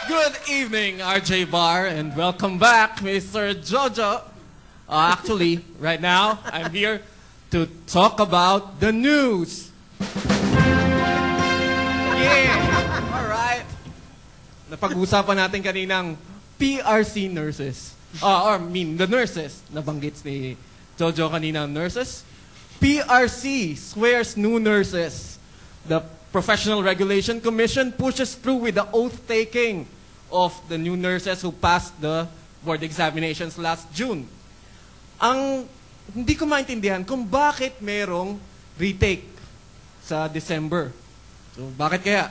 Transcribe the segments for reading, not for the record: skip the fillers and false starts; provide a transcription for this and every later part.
Good evening, RJ Bar, and welcome back, Mr. Jojo. Actually, right now, I'm here to talk about the news. Yeah! Alright. Napag-usapan natin kaninang PRC nurses. The nurses. Nabanggit ni Jojo kanina nurses. PRC swears new nurses. The Professional Regulation Commission pushes through with the oath-taking of the new nurses who passed the board examinations last June. Ang hindi ko maintindihan kung bakit merong retake sa December. So, bakit kaya?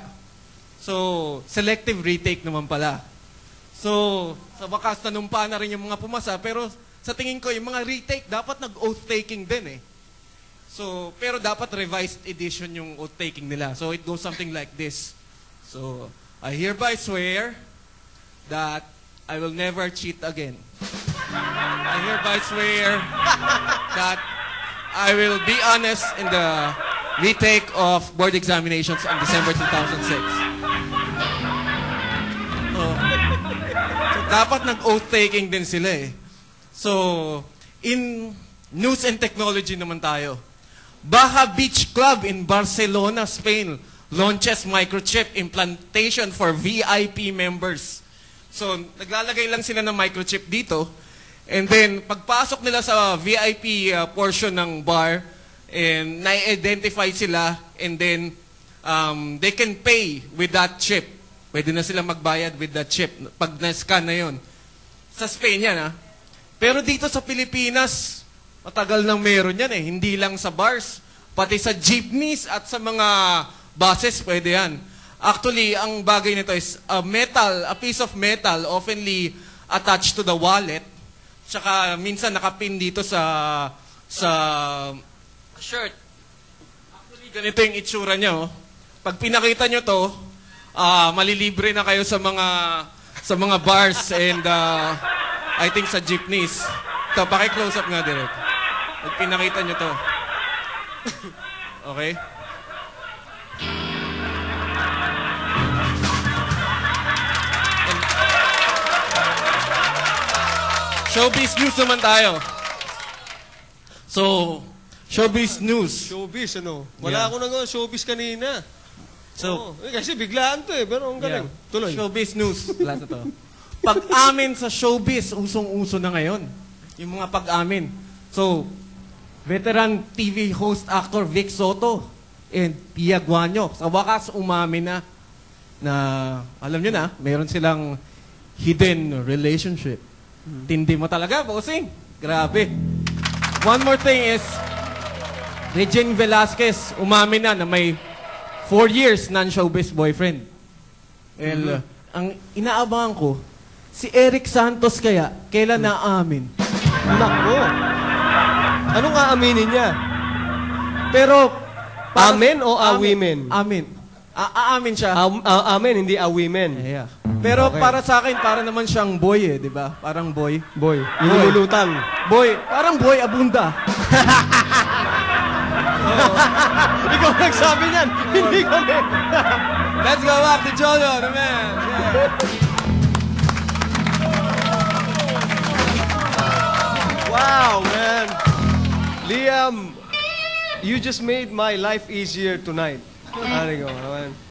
So, selective retake naman pala. So, sa wakas nanumpa na rin yung mga pumasa, pero sa tingin ko, yung mga retake dapat nag-oath-taking din eh. So, pero dapat revised edition yung oath-taking nila. So, it goes something like this. So, I hereby swear that I will never cheat again. I hereby swear that I will be honest in the retake of board examinations on December 2006. So dapat nag-oath-taking din sila eh. So, in news and technology naman tayo. Baja Beach Club in Barcelona, Spain launches microchip implantation for VIP members. So, naglalagay lang sila ng microchip dito. And then, pagpasok nila sa VIP portion ng bar, and na-identify sila, and then, they can pay with that chip. Pwede na sila magbayad with that chip pag na-scan na yun. Sa Spain yan, ha? Pero dito sa Pilipinas, matagal nang meron yan eh. Hindi lang sa bars, pati sa jeepneys at sa mga buses, pwede yan. Actually, ang bagay nito is a piece of metal oftenly attached to the wallet. Tsaka minsan nakapin dito sa shirt. Actually, ganito yung itsura niya. Oh. Pag pinakita nyo to, malilibre na kayo sa mga bars and I think sa jeepneys. Ito, paki-close up nga direct. Pag pinakita nyo to. Okay? Showbiz news naman tayo. So, showbiz news. Showbiz, ano? Wala ako nang showbiz kanina. So, kasi biglaan to eh, pero ang galing. Tuloy. Showbiz news. Wala na to. Pag-amin sa showbiz, usong-uso na ngayon. Yung mga pag-amin. So, veteran TV host actor Vic Soto and Pia Guanyo. Sa wakas, umamin na alam nyo na, meron silang hidden relationship. Tindi mo talaga, bossing. Grabe. One more thing is, Regine Velasquez umamin na may 4 years non-showbiz boyfriend. Well, ang inaabangan ko, si Eric Santos kaya, kailan naamin? Nako. Anong aaminin niya? Pero, amen o awimen? Amin. Aamin siya. Amen, hindi awimen. Yeah. Pero okay. Para sa akin, para naman siyang boy eh, di ba? Parang boy. Boy. Nilulutang. Boy. Parang boy abunda. Ikaw nagsabi niyan. Hindi kami. Let's go back to Jojo, the man. Yeah. Wow, man. Liam, you just made my life easier tonight. There you go, man.